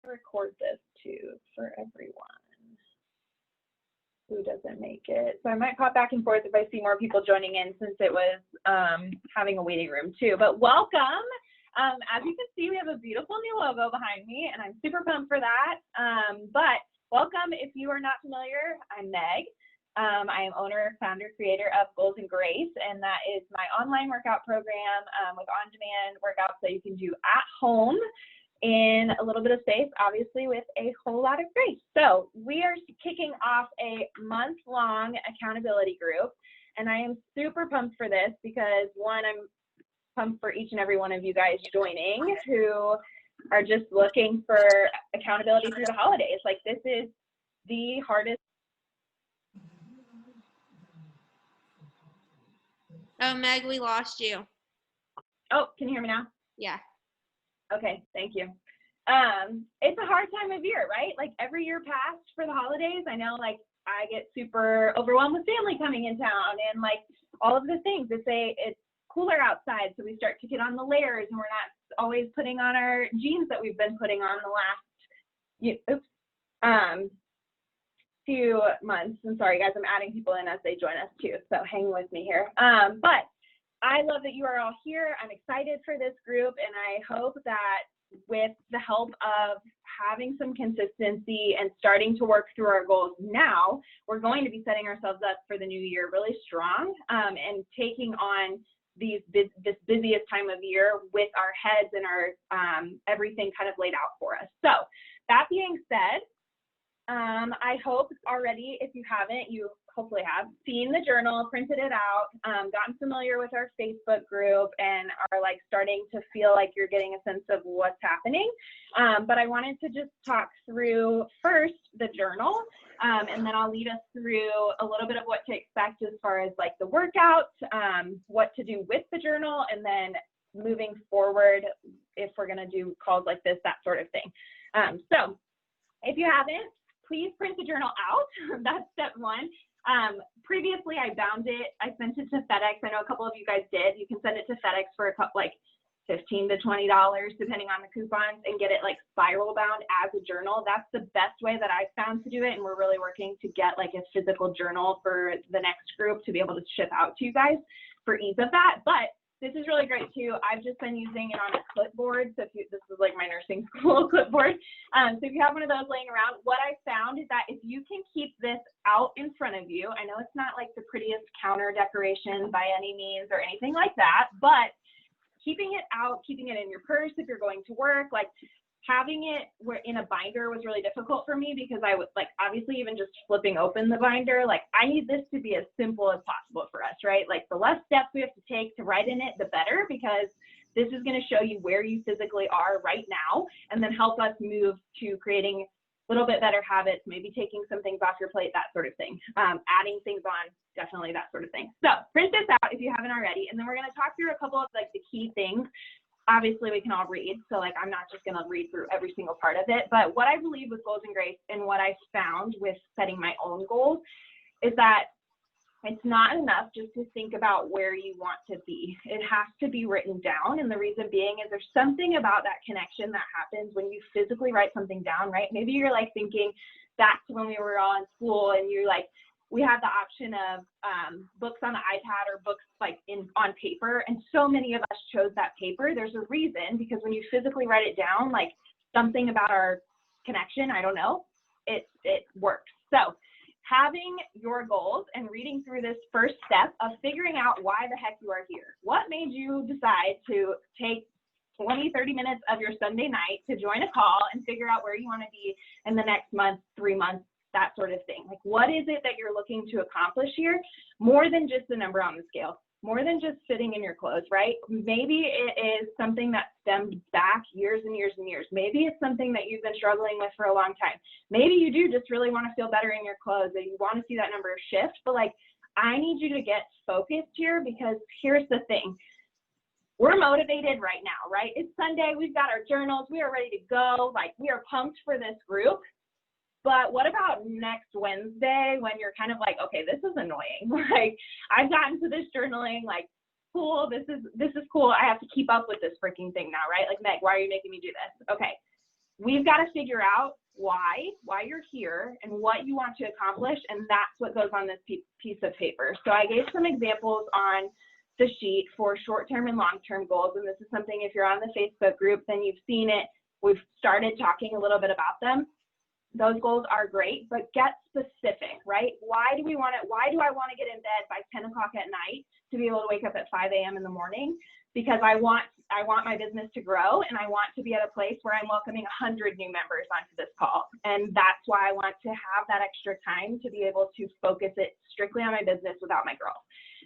record this too for everyone who doesn't make it. So I might pop back and forth if I see more people joining in, since it was having a waiting room too. But welcome. As you can see, we have a beautiful new logo behind me, and I'm super pumped for that. But welcome. If you are not familiar, I'm Meg. I am owner, founder, creator of Goals and Grace, and that is my online workout program with on-demand workouts that you can do at home in a little bit of space, obviously with a whole lot of grace. So we are kicking off a month-long accountability group, and I am super pumped for this because, one, I'm pumped for each and every one of you guys joining who are just looking for accountability through the holidays. Like, this is the hardest. Oh, Meg, we lost you. Oh, can you hear me now? Yeah. Okay, thank you. It's a hard time of year, right? Like, every year past for the holidays, I know, like, I get super overwhelmed with family coming in town and like all of the things. It's cooler outside, so we start to get on the layers, and we're not always putting on our jeans that we've been putting on the last few months. I'm sorry, guys, I'm adding people in as they join us too, so hang with me here. But I love that you are all here. I'm excited for this group, and I hope that with the help of having some consistency and starting to work through our goals now, we're going to be setting ourselves up for the new year really strong, and taking on this busiest time of year with our heads and our everything kind of laid out for us. So that being said, I hope already, if you haven't, you hopefully have seen the journal, printed it out, gotten familiar with our Facebook group, and are like starting to feel like you're getting a sense of what's happening. But I wanted to just talk through first the journal, and then I'll lead us through a little bit of what to expect as far as like the workouts, what to do with the journal, and then moving forward, if we're gonna do calls like this, that sort of thing. So if you haven't, please print the journal out. That's step one. Previously, I bound it. I sent it to FedEx. I know a couple of you guys did. You can send it to FedEx for like $15 to $20, depending on the coupons, and get it like spiral bound as a journal. That's the best way that I've found to do it, and we're really working to get like a physical journal for the next group to be able to ship out to you guys for ease of that. But this is really great too. I've just been using it on a clipboard. So this is like my nursing school clipboard. So if you have one of those laying around, what I found is that if you can keep this out in front of you, I know it's not like the prettiest counter decoration by any means or anything like that, but keeping it out, keeping it in your purse if you're going to work, like having it in a binder was really difficult for me because I was like, obviously even just flipping open the binder, like I need this to be as simple as possible for us, right? Like the less steps we have to take to write in it, the better, because this is going to show you where you physically are right now, and then help us move to creating a little bit better habits, maybe taking some things off your plate, that sort of thing, adding things on, definitely that sort of thing. So print this out if you haven't already, and then we're going to talk through a couple of like the key things. Obviously, we can all read, so like I'm not just going to read through every single part of it, but what I believe with Goals and Grace and what I found with setting my own goals is that it's not enough just to think about where you want to be. It has to be written down, and the reason being is there's something about that connection that happens when you physically write something down, right? Maybe you're like thinking back to when we were all in school and you're like, we had the option of books on the iPad or books like on paper, and so many of us chose that paper. There's a reason, because when you physically write it down, like something about our connection, I don't know, it works. So having your goals and reading through this first step of figuring out why the heck you are here. What made you decide to take 20, 30 minutes of your Sunday night to join a call and figure out where you want to be in the next month, 3 months, that sort of thing? Like, what is it that you're looking to accomplish here? More than just the number on the scale, more than just fitting in your clothes, right? Maybe it is something that stemmed back years and years and years. Maybe it's something that you've been struggling with for a long time. Maybe you do just really want to feel better in your clothes and you want to see that number shift, but like, I need you to get focused here, because here's the thing. We're motivated right now, right? It's Sunday, we've got our journals, we are ready to go. Like, we are pumped for this group. But what about next Wednesday when you're kind of like, okay, this is annoying. Like, I've gotten to this journaling, like, cool, this is cool. I have to keep up with this freaking thing now, right? Like, Meg, why are you making me do this? Okay, we've got to figure out why you're here and what you want to accomplish, and that's what goes on this piece of paper. So I gave some examples on the sheet for short-term and long-term goals, and this is something, if you're on the Facebook group, then you've seen it. We've started talking a little bit about them. Those goals are great, but get specific, right? Why do we want it? Why do I want to get in bed by 10 o'clock at night to be able to wake up at 5 a.m. in the morning? Because I want my business to grow, and I want to be at a place where I'm welcoming 100 new members onto this call. And that's why I want to have that extra time to be able to focus it strictly on my business without my girls.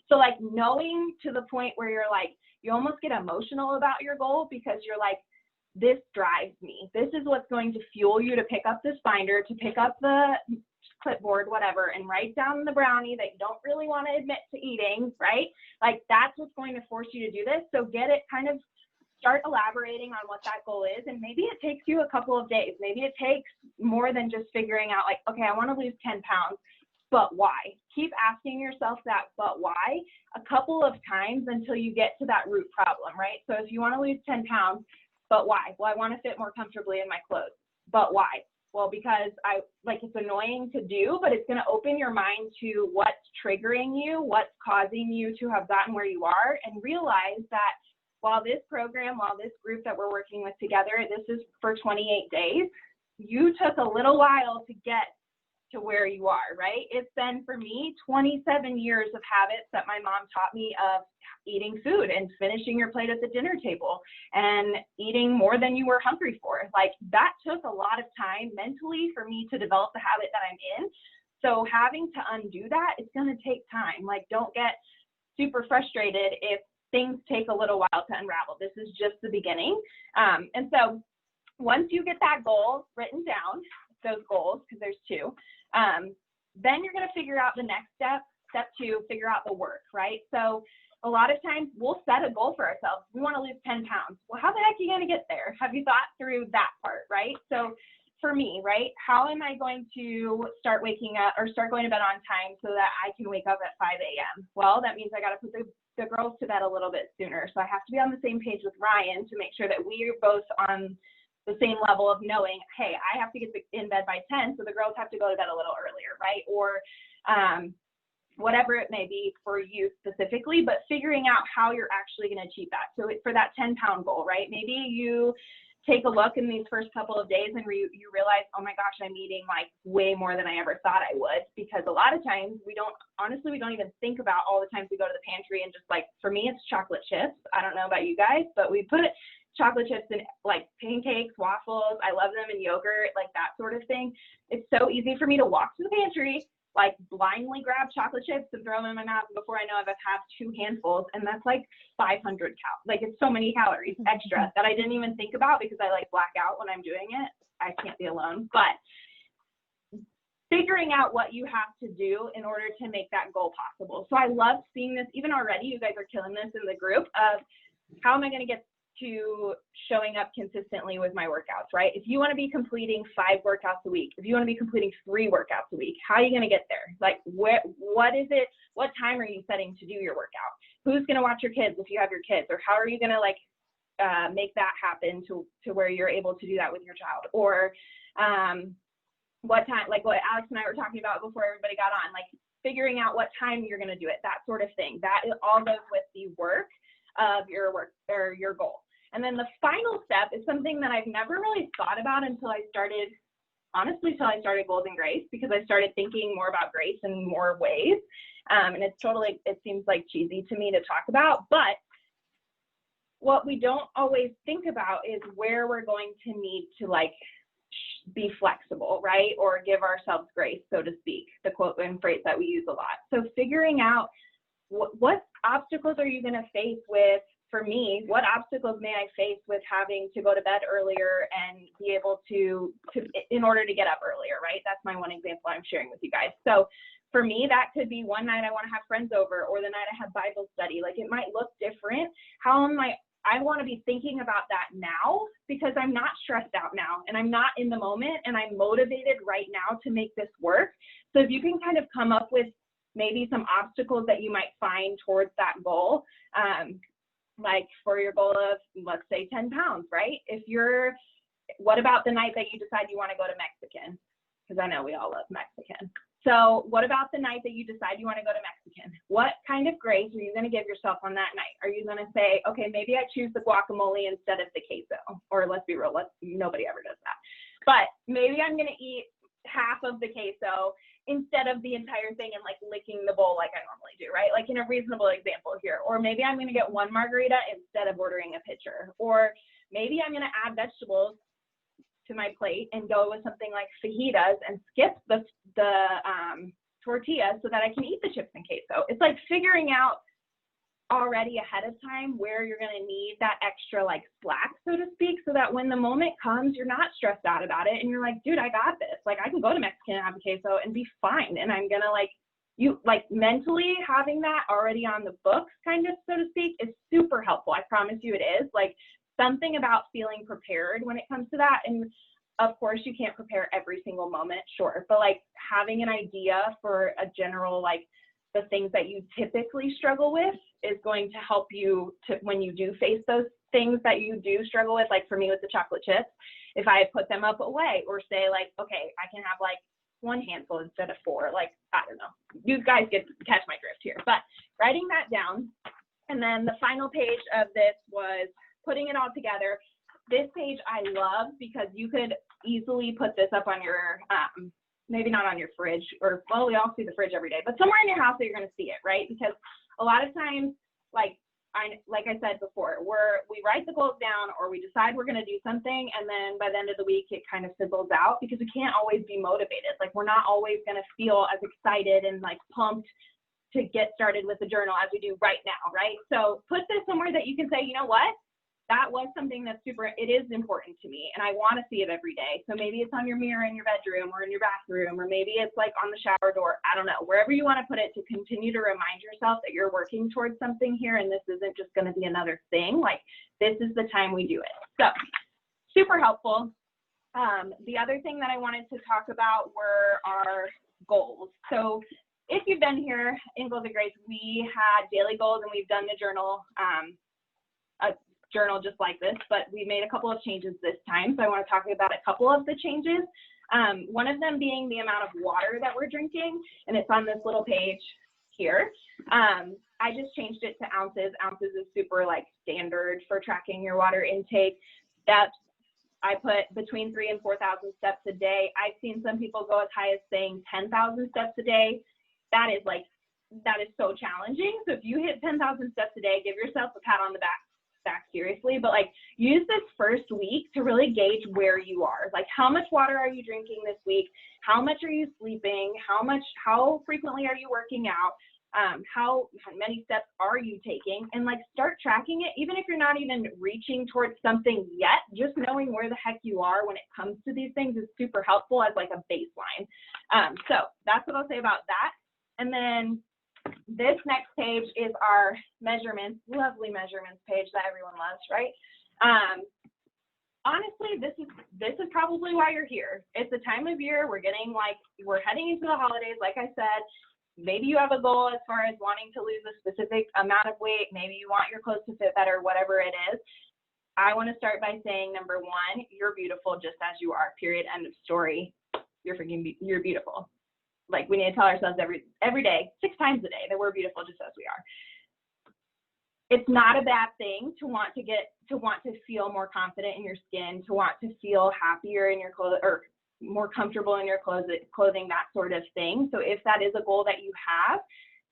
So like knowing to the point where you're like, you almost get emotional about your goal because you're like, this drives me. This is what's going to fuel you to pick up this binder, to pick up the clipboard, whatever, and write down the brownie that you don't really want to admit to eating, right? Like that's what's going to force you to do this. So get it, kind of start elaborating on what that goal is. And maybe it takes you a couple of days. Maybe it takes more than just figuring out like, okay, I want to lose 10 pounds, but why? Keep asking yourself that, but why, a couple of times until you get to that root problem, right? So if you want to lose 10 pounds, but why? Well, I want to fit more comfortably in my clothes. But why? Well, because it's annoying to do, but it's going to open your mind to what's triggering you, what's causing you to have gotten where you are, and realize that while this group that we're working with together, this is for 28 days, you took a little while to get to where you are, right? It's been, for me, 27 years of habits that my mom taught me of eating food and finishing your plate at the dinner table and eating more than you were hungry for. Like that took a lot of time mentally for me to develop the habit that I'm in. So having to undo that, it's going to take time. Like don't get super frustrated if things take a little while to unravel. This is just the beginning. And so once you get that goal written down, those goals, because there's two, then you're going to figure out the next step. Step 2, figure out the work, right? So a lot of times we'll set a goal for ourselves. We want to lose 10 pounds. Well, how the heck are you going to get there? Have you thought through that part, right? So for me, right, how am I going to start waking up or start going to bed on time so that I can wake up at 5 a.m.? Well, that means I got to put the girls to bed a little bit sooner. So I have to be on the same page with Ryan to make sure that we are both on the same level of knowing, hey, I have to get in bed by 10, so the girls have to go to bed a little earlier, right? Or whatever it may be for you specifically, but figuring out how you're actually going to achieve that. So for that 10-pound goal, right? Maybe you take a look in these first couple of days and you realize, oh my gosh, I'm eating like way more than I ever thought I would, because a lot of times we don't even think about all the times we go to the pantry and just like, for me, it's chocolate chips. I don't know about you guys, but we put chocolate chips in like pancakes, waffles. I love them in yogurt, like that sort of thing. It's so easy for me to walk to the pantry, like blindly grab chocolate chips and throw them in my mouth. Before I know I've had 2 handfuls, and that's like 500 calories. Like it's so many calories extra that I didn't even think about because I like black out when I'm doing it. I can't be alone, but figuring out what you have to do in order to make that goal possible. So I love seeing this. Even already, you guys are killing this in the group of how am I going to get to showing up consistently with my workouts, right? If you want to be completing 5 workouts a week, if you want to be completing 3 workouts a week, how are you going to get there? Like, what is it? What time are you setting to do your workout? Who's going to watch your kids if you have your kids? Or how are you going to like make that happen to where you're able to do that with your child? Or what time, like what Alex and I were talking about before everybody got on, like figuring out what time you're going to do it, that sort of thing. That all goes with the work of your work or your goal. And then the final step is something that I've never really thought about until I started Golden Grace, because I started thinking more about grace in more ways. And it seems like cheesy to me to talk about, but what we don't always think about is where we're going to need to like be flexible, right? Or give ourselves grace, so to speak, the quote and phrase that we use a lot. So figuring out what obstacles are you going to face with, for me, what obstacles may I face with having to go to bed earlier and be able to in order to get up earlier, right? That's my one example I'm sharing with you guys. So for me, that could be one night I want to have friends over, or the night I have Bible study. Like it might look different. I want to be thinking about that now, because I'm not stressed out now and I'm not in the moment and I'm motivated right now to make this work. So if you can kind of come up with maybe some obstacles that you might find towards that goal, like for your goal of, let's say 10 pounds, right? If you're What about the night that you decide you want to go to Mexican? Because I know we all love Mexican. So what about the night that you decide you want to go to Mexican? What kind of grace are you going to give yourself on that night? Are you going to say, okay, maybe I choose the guacamole instead of the queso? Or let's be real, nobody ever does that. But maybe I'm going to eat half of the queso instead of the entire thing and like licking the bowl like I normally do, right? Like in a reasonable example here. Or maybe I'm going to get one margarita instead of ordering a pitcher. Or maybe I'm going to add vegetables to my plate and go with something like fajitas and skip the tortilla so that I can eat the chips and queso. It's like figuring out already ahead of time where you're going to need that extra like slack, so to speak, so that when the moment comes, you're not stressed out about it and you're like, dude, I got this. Like I can go to Mexican and have a queso and be fine. And I'm going to like mentally having that already on the books kind of, so to speak, is super helpful. I promise you it is. Like something about feeling prepared when it comes to that. And of course you can't prepare every single moment, sure. But like having an idea for a general, like the things that you typically struggle with is going to help you to, when you do face those things that you do struggle with, like for me with the chocolate chips, if I put them up away or say like, okay, I can have like one handful instead of 4, like, I don't know, you guys catch my drift here, but writing that down. And then the final page of this was putting it all together. This page I love because you could easily put this up on your, maybe not on your fridge, or, well, we all see the fridge every day, but somewhere in your house that you're going to see it, right? Because a lot of times, like I said before, we write the goals down or we decide we're going to do something, and then by the end of the week, it kind of fizzles out because we can't always be motivated. Like we're not always going to feel as excited and like pumped to get started with the journal as we do right now, right? So put this somewhere that you can say, you know what? That was something that's it is important to me and I want to see it every day. So maybe it's on your mirror in your bedroom or in your bathroom, or maybe it's like on the shower door. I don't know, wherever you want to put it to continue to remind yourself that you're working towards something here and this isn't just going to be another thing. Like this is the time we do it. So super helpful. The other thing that I wanted to talk about were our goals. So if you've been here in Goals of Grace, we had daily goals and we've done the journal, a journal just like this, but we made a couple of changes this time. So I want to talk about a couple of the changes. One of them being the amount of water that we're drinking, and it's on this little page here. I just changed it to ounces. Ounces is super like standard for tracking your water intake. Steps, I put between 3,000 and 4,000 steps a day. I've seen some people go as high as saying 10,000 steps a day. That is so challenging. So if you hit 10,000 steps a day, give yourself a pat on the back seriously, but like use this first week to really gauge where you are. Like how much water are you drinking this week? How much are you sleeping? How frequently are you working out? How many steps are you taking? And like start tracking it, even if you're not even reaching towards something yet, just knowing where the heck you are when it comes to these things is super helpful as like a baseline. So that's what I'll say about that. And then this next page is our measurements, lovely measurements page that everyone loves, right? Honestly, this is probably why you're here. It's the time of year we're heading into the holidays. Like I said, maybe you have a goal as far as wanting to lose a specific amount of weight. Maybe you want your clothes to fit better, whatever it is. I want to start by saying, number one, you're beautiful just as you are, period, end of story. You're beautiful. Like we need to tell ourselves every day, 6 times a day, that we're beautiful just as we are. It's not a bad thing to want to feel more confident in your skin, to want to feel happier in your clothes or more comfortable in your clothing, that sort of thing. So if that is a goal that you have,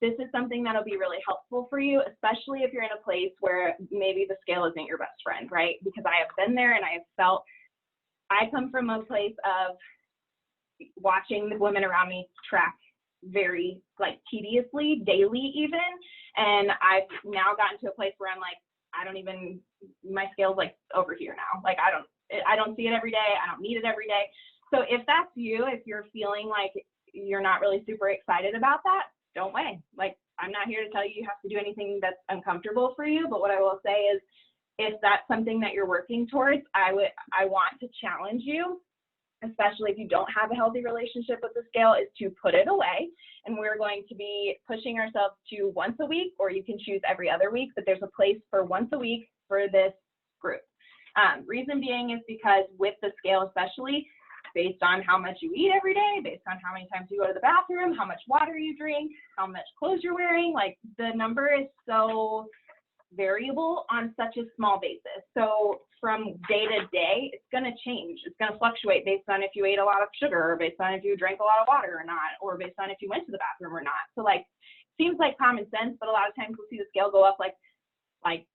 this is something that'll be really helpful for you, especially if you're in a place where maybe the scale isn't your best friend, right? Because I have been there and I come from a place of watching the women around me track very like tediously, daily even, and I've now gotten to a place where I'm like, my scale's like over here now. Like I don't see it every day. I don't need it every day. So if that's you, if you're feeling like you're not really super excited about that, don't weigh. Like I'm not here to tell you you have to do anything that's uncomfortable for you, but what I will say is if that's something that you're working towards, I want to challenge you, especially if you don't have a healthy relationship with the scale, is to put it away. And we're going to be pushing ourselves to once a week, or you can choose every other week, but there's a place for once a week for this group. Reason being is because with the scale especially, based on how much you eat every day, based on how many times you go to the bathroom, how much water you drink, how much clothes you're wearing, like the number is so variable on such a small basis. So from day to day, it's going to change. It's going to fluctuate based on if you ate a lot of sugar, or based on if you drank a lot of water or not, or based on if you went to the bathroom or not. So like, seems like common sense, but a lot of times we'll see the scale go up. Like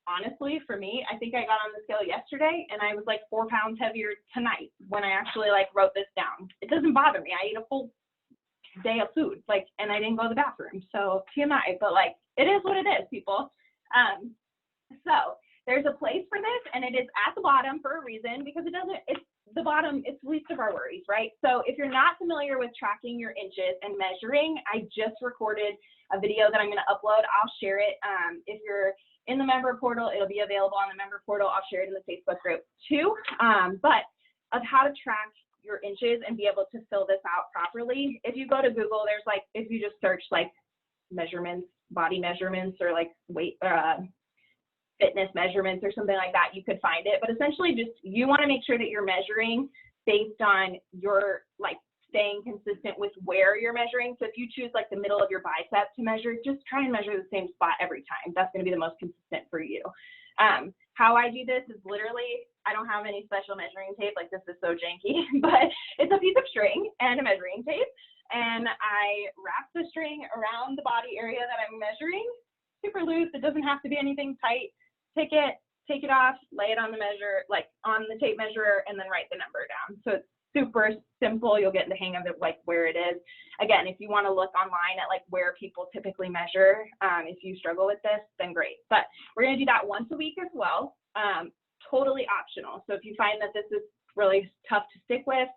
honestly, for me, I think I got on the scale yesterday and I was like 4 pounds heavier tonight when I actually like wrote this down. It doesn't bother me. I ate a full day of food, like, and I didn't go to the bathroom. So TMI, but like, it is what it is, people. So there's a place for this, and it is at the bottom for a reason, because it's the bottom, it's least of our worries, right? So if you're not familiar with tracking your inches and measuring, I just recorded a video that I'm going to upload. I'll share it. If you're in the member portal, it'll be available on the member portal. I'll share it in the Facebook group too. But of how to track your inches and be able to fill this out properly. If you go to Google, there's like, if you just search like measurements, body measurements, or like weight, fitness measurements or something like that, you could find it. But essentially just, you want to make sure that you're measuring based on your like staying consistent with where you're measuring. So if you choose like the middle of your bicep to measure, just try and measure the same spot every time. That's going to be the most consistent for you. How I do this is literally, I don't have any special measuring tape. Like, this is so janky, but it's a piece of string and a measuring tape. And I wrap the string around the body area that I'm measuring, super loose. It doesn't have to be anything tight. Take it off, lay it on the measure, like on the tape measure, and then write the number down. So it's super simple. You'll get in the hang of it, like where it is. Again, if you want to look online at like where people typically measure, if you struggle with this, then great. But we're going to do that once a week as well. Totally optional. So if you find that this is really tough to stick with,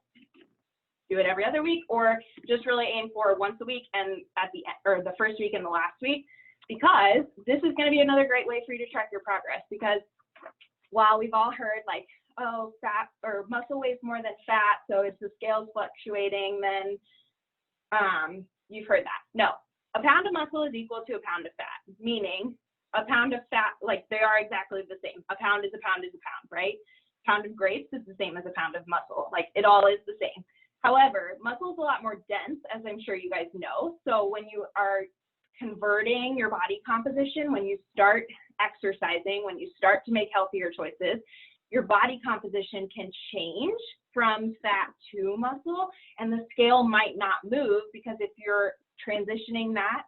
do it every other week, or just really aim for once a week and at the end, or the first week and the last week, because this is going to be another great way for you to track your progress. Because while we've all heard like, oh, fat or muscle weighs more than fat, so if the scale's fluctuating, then you've heard that. No, a pound of muscle is equal to a pound of fat, meaning a pound of fat, like they are exactly the same. A pound is a pound is a pound, right? A pound of grapes is the same as a pound of muscle. Like, it all is the same. However, muscle is a lot more dense, as I'm sure you guys know. So when you are converting your body composition, when you start exercising, when you start to make healthier choices, your body composition can change from fat to muscle, and the scale might not move, because if you're transitioning that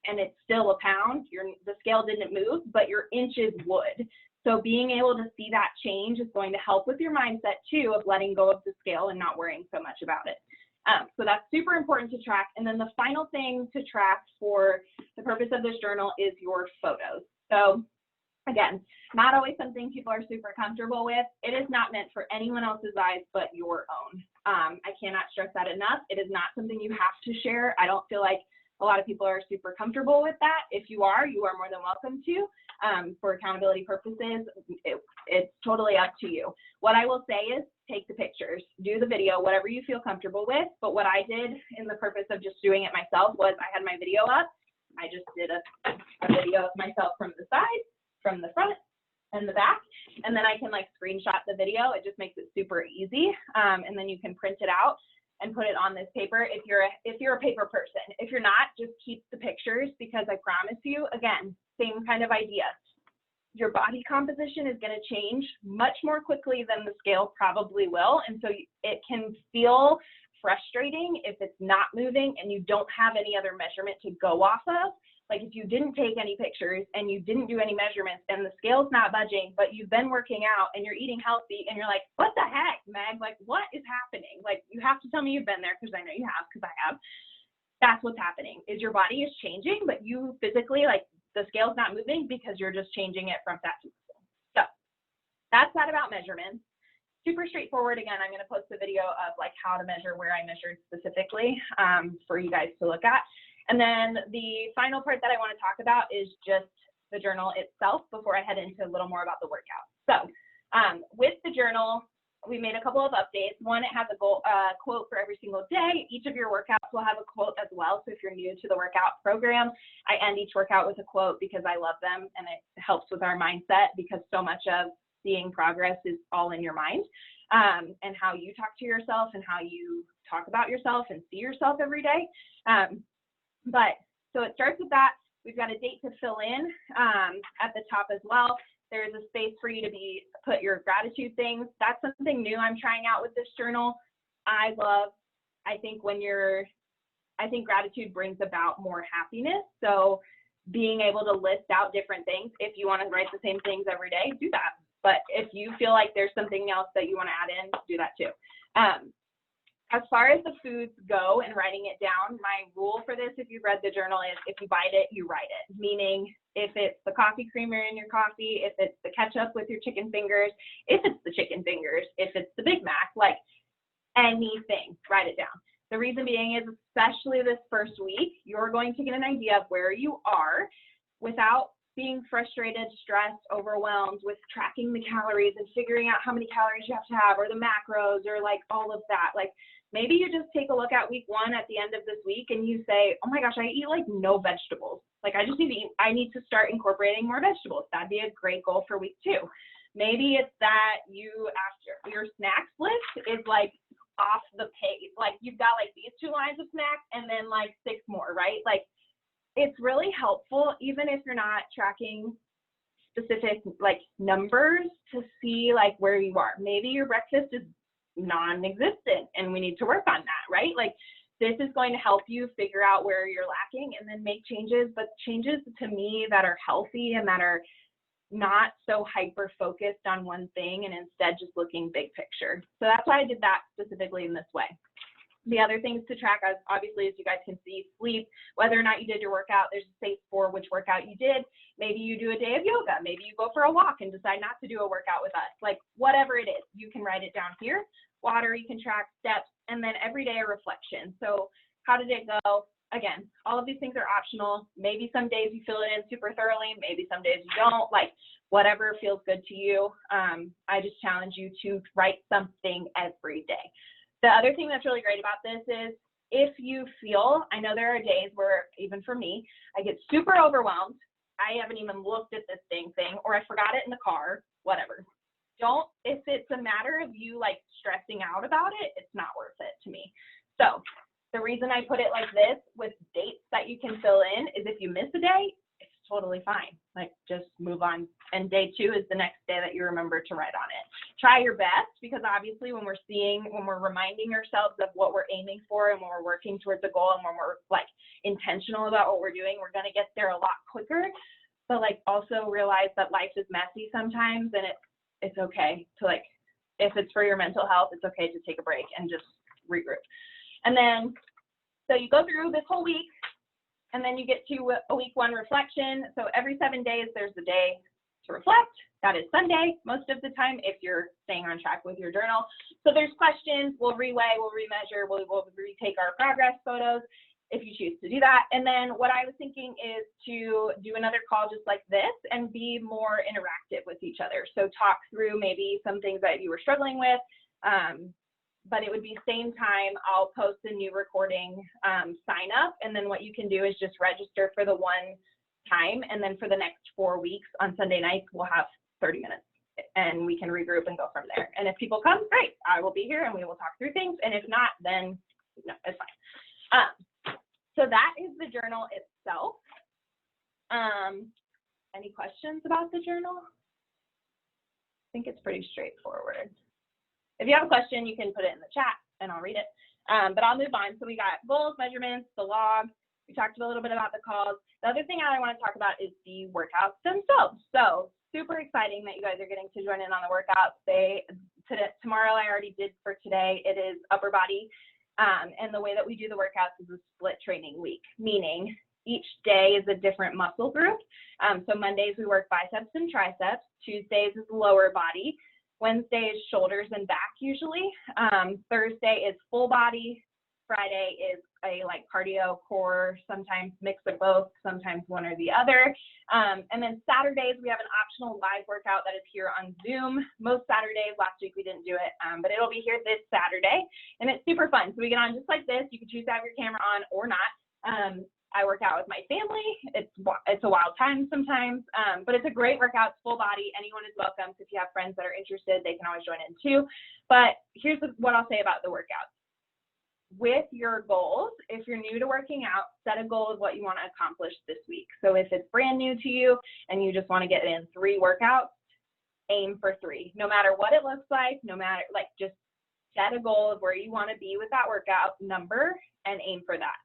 and it's still a pound, the scale didn't move, but your inches would. So being able to see that change is going to help with your mindset too, of letting go of the scale and not worrying so much about it. So that's super important to track. And then the final thing to track for the purpose of this journal is your photos. So again, not always something people are super comfortable with. It is not meant for anyone else's eyes but your own. I cannot stress that enough. It is not something you have to share. I don't feel like a lot of people are super comfortable with that. If you are more than welcome to. For accountability purposes, it's totally up to you. What I will say is, take the pictures, do the video, whatever you feel comfortable with. But what I did in the purpose of just doing it myself was, I had my video up. I just did a video of myself from the side, from the front, and the back, and then I can like screenshot the video. It just makes it super easy. And then you can print it out and put it on this paper if you're a paper person. If you're not, just keep the pictures, because I promise you, again, same kind of idea. Your body composition is going to change much more quickly than the scale probably will. And so it can feel frustrating if it's not moving and you don't have any other measurement to go off of. Like, if you didn't take any pictures and you didn't do any measurements and the scale's not budging, but you've been working out and you're eating healthy and you're like, what the heck, Meg? Like, what is happening? Like, you have to tell me you've been there, because I know you have, because I have. That's what's happening, is your body is changing, but you physically, like, the scale's not moving because you're just changing it from fat to muscle. So that's that about measurements. Super straightforward. Again, I'm going to post a video of like how to measure, where I measured specifically, for you guys to look at. And then the final part that I want to talk about is just the journal itself before I head into a little more about the workout. So with the journal, we made a couple of updates. One, it has a quote for every single day. Each of your workouts will have a quote as well. So if you're new to the workout program, I end each workout with a quote because I love them, and it helps with our mindset, because so much of seeing progress is all in your mind, and how you talk to yourself and how you talk about yourself and see yourself every day. But so it starts with that. We've got a date to fill in at the top as well. There's a space for you to put your gratitude things. That's something new I'm trying out with this journal. I think gratitude brings about more happiness. So being able to list out different things, if you want to write the same things every day, do that. But if you feel like there's something else that you want to add in, do that too. As far as the foods go and writing it down, my rule for this, if you've read the journal, is if you bite it, you write it. Meaning if it's the coffee creamer in your coffee, if it's the ketchup with your chicken fingers, if it's the chicken fingers, if it's the Big Mac, like anything, write it down. The reason being is, especially this first week, you're going to get an idea of where you are without being frustrated, stressed, overwhelmed with tracking the calories and figuring out how many calories you have to have, or the macros, or like all of that. Like maybe you just take a look at week 1 at the end of this week and you say, oh my gosh, I eat like no vegetables. Like I need to start incorporating more vegetables. That'd be a great goal for week 2. Maybe it's that after your snacks list is like off the page. Like you've got like these 2 lines of snacks and then like 6 more, right? Like it's really helpful, even if you're not tracking specific like numbers, to see like where you are. Maybe your breakfast is non-existent and we need to work on that, right? Like this is going to help you figure out where you're lacking and then make changes, but changes to me that are healthy and that are not so hyper focused on one thing and instead just looking big picture. So that's why I did that specifically in this way. The other things to track, obviously, as you guys can see, sleep, whether or not you did your workout. There's a space for which workout you did. Maybe you do a day of yoga. Maybe you go for a walk and decide not to do a workout with us. Like whatever it is, you can write it down here. Water, you can track steps, and then every day a reflection. So how did it go? Again, all of these things are optional. Maybe some days you fill it in super thoroughly. Maybe some days you don't. Like whatever feels good to you. I just challenge you to write something every day. The other thing that's really great about this is if you feel, I know there are days where, even for me, I get super overwhelmed. I haven't even looked at this thing, or I forgot it in the car, whatever. If it's a matter of you like stressing out about it, it's not worth it to me. So the reason I put it like this with dates that you can fill in is if you miss a day, it's totally fine. Like just move on. And day 2 is the next day that you remember to write on it. Try your best, because obviously when we're reminding ourselves of what we're aiming for and when we're working towards a goal and when we're like intentional about what we're doing, we're going to get there a lot quicker. But like also realize that life is messy sometimes, and it's okay to like, if it's for your mental health, it's okay to take a break and just regroup. And then, so you go through this whole week, and then you get to a week 1 reflection. So every 7 days, there's a day to reflect. That is Sunday, most of the time, if you're staying on track with your journal. So there's questions, we'll reweigh, we'll remeasure, we'll retake our progress photos if you choose to do that. And then what I was thinking is to do another call just like this and be more interactive with each other. So talk through maybe some things that you were struggling with, but it would be same time. I'll post a new recording sign up, and then what you can do is just register for the one time, and then for the next 4 weeks on Sunday nights, we'll have 30 minutes and we can regroup and go from there. And if people come, great, I will be here and we will talk through things. And if not, then no, it's fine. So that is the journal itself. Any questions about the journal? I think it's pretty straightforward. If you have a question, you can put it in the chat and I'll read it. But I'll move on. So we got goals, measurements, the log. We talked a little bit about the calls. The other thing I want to talk about is the workouts themselves. So super exciting that you guys are getting to join in on the workouts. Tomorrow I already did for today. It is upper body. And the way that we do the workouts is a split training week, meaning each day is a different muscle group. So Mondays we work biceps and triceps. Tuesdays is lower body. Wednesday is shoulders and back usually. Thursday is full body. Friday is a like cardio core, sometimes mix of both, sometimes one or the other. And then Saturdays, we have an optional live workout that is here on Zoom. Most Saturdays, last week we didn't do it, but it'll be here this Saturday. And it's super fun. So we get on just like this. You can choose to have your camera on or not. I work out with my family. It's a wild time sometimes, but it's a great workout. It's full body. Anyone is welcome. So if you have friends that are interested, they can always join in too. But here's what I'll say about the workouts. With your goals, if you're new to working out, set a goal of what you want to accomplish this week. So if it's brand new to you and you just want to get in 3 workouts, aim for 3. No matter what it looks like, no matter, like, just set a goal of where you want to be with that workout number and aim for that.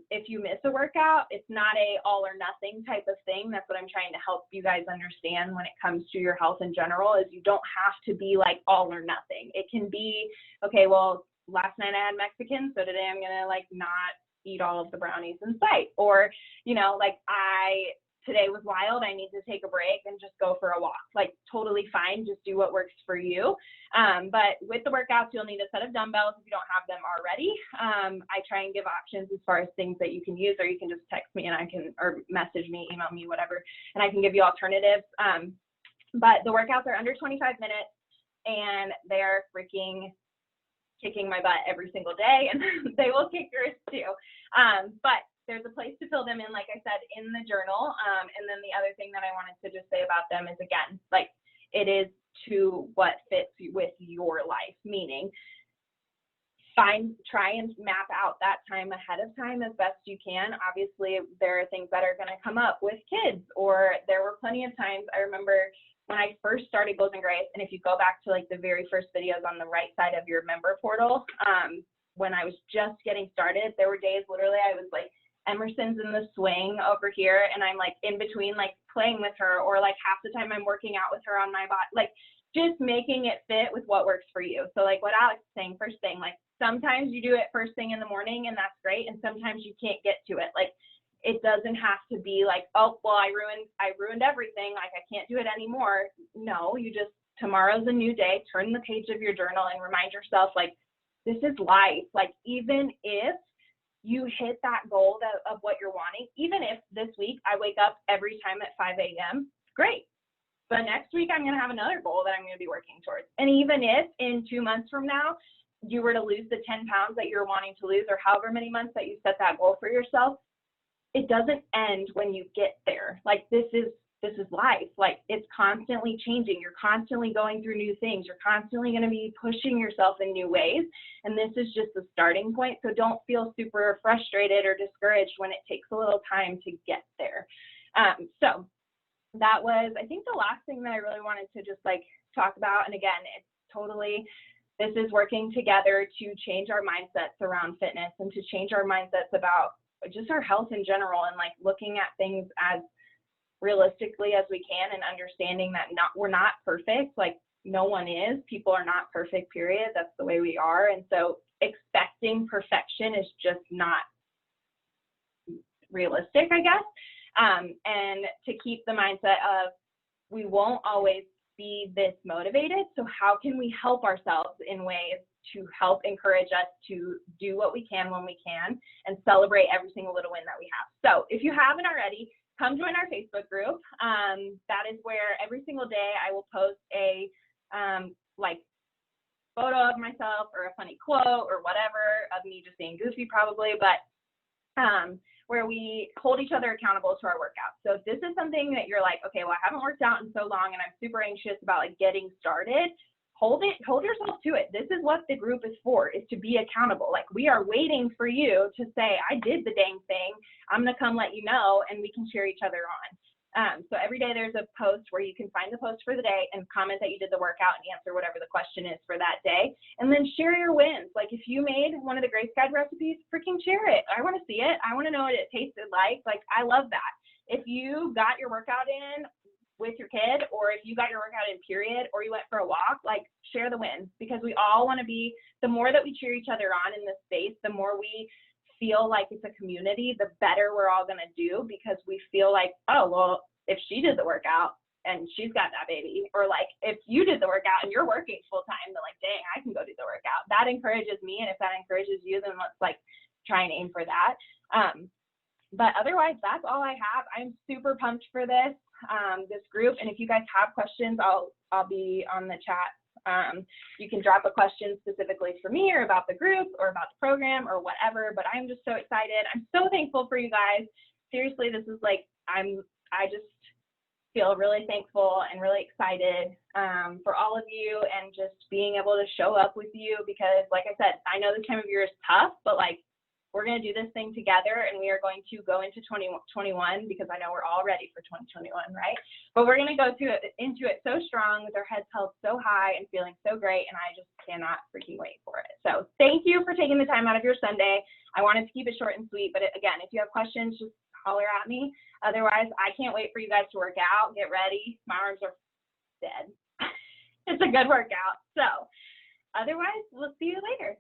If you miss a workout, it's not a all or nothing type of thing. That's what I'm trying to help you guys understand when it comes to your health in general, is you don't have to be like all or nothing. It can be, okay, well, last night I had Mexican, so today I'm going to like not eat all of the brownies in sight. Or, you know, like today was wild, I need to take a break and just go for a walk. Like, totally fine, just do what works for you. But with the workouts, you'll need a set of dumbbells if you don't have them already. I try and give options as far as things that you can use, or you can just text me and or message me, email me, whatever, and I can give you alternatives. But the workouts are under 25 minutes and they're freaking kicking my butt every single day, and they will kick yours too. But there's a place to fill them in, like I said, in the journal. And then the other thing that I wanted to just say about them is, again, like, it is to what fits with your life, meaning try and map out that time ahead of time as best you can. Obviously, there are things that are going to come up with kids, or there were plenty of times. I remember when I first started Goals and Grace, and if you go back to like the very first videos on the right side of your member portal, when I was just getting started, there were days literally I was like, Emerson's in the swing over here, and I'm like in between, like playing with her, or like half the time I'm working out with her on my body, like just making it fit with what works for you. So like what Alex is saying, first thing, like sometimes you do it first thing in the morning and that's great, and sometimes you can't get to it. Like, it doesn't have to be like, oh, well, I ruined everything, like I can't do it anymore. No, you just, tomorrow's a new day, turn the page of your journal and remind yourself, like, this is life. Like, even if you hit that goal of what you're wanting, even if this week I wake up every time at 5 a.m., great. But next week I'm going to have another goal that I'm going to be working towards. And even if in 2 months from now you were to lose the 10 pounds that you're wanting to lose, or however many months that you set that goal for yourself, it doesn't end when you get there. Like, this is life. Like, it's constantly changing. You're constantly going through new things. You're constantly going to be pushing yourself in new ways. And this is just the starting point. So don't feel super frustrated or discouraged when it takes a little time to get there. So that was, I think, the last thing that I really wanted to just like talk about. And again, it's totally, this is working together to change our mindsets around fitness and to change our mindsets about just our health in general, and like looking at things as realistically as we can, and understanding that we're not perfect. Like, no one is. People are not perfect, period. That's the way we are. And so expecting perfection is just not realistic, I guess. And to keep the mindset of, we won't always be this motivated. So how can we help ourselves in ways to help encourage us to do what we can when we can, and celebrate every single little win that we have? So if you haven't already, come join our Facebook group. That is where every single day I will post a like photo of myself, or a funny quote, or whatever, of me just being goofy probably, but where we hold each other accountable to our workouts. So if this is something that you're like, okay, well, I haven't worked out in so long and I'm super anxious about like getting started, hold yourself to it. This is what the group is for, is to be accountable. Like, we are waiting for you to say, I did the dang thing. I'm going to come let you know, and we can cheer each other on. So every day there's a post where you can find the post for the day and comment that you did the workout and answer whatever the question is for that day. And then share your wins. Like, if you made one of the Grace Guide recipes, freaking share it. I want to see it. I want to know what it tasted like. Like, I love that. If you got your workout in with your kid, or if you got your workout in, period, or you went for a walk, like, share the wins, because we all want to be, the more that we cheer each other on in this space, the more we feel like it's a community, the better we're all going to do, because we feel like, oh, well, if she did the workout and she's got that baby, or like if you did the workout and you're working full time, then like, dang, I can go do the workout. That encourages me. And if that encourages you, then let's like try and aim for that. But otherwise, that's all I have. I'm super pumped for this group. And if you guys have questions, I'll be on the chat You can drop a question specifically for me or about the group or about the program or whatever, but I'm just so excited. I'm so thankful for you guys. Seriously, this is like, I just feel really thankful and really excited for all of you and just being able to show up with you because, like I said, I know this time of year is tough, but like we're going to do this thing together and we are going to go into 2021 because I know we're all ready for 2021, right? But we're going to go into it so strong with our heads held so high and feeling so great, and I just cannot freaking wait for it. So thank you for taking the time out of your Sunday. I wanted to keep it short and sweet, but again, if you have questions, just holler at me. Otherwise, I can't wait for you guys to work out, get ready. My arms are dead. It's a good workout. So otherwise, we'll see you later.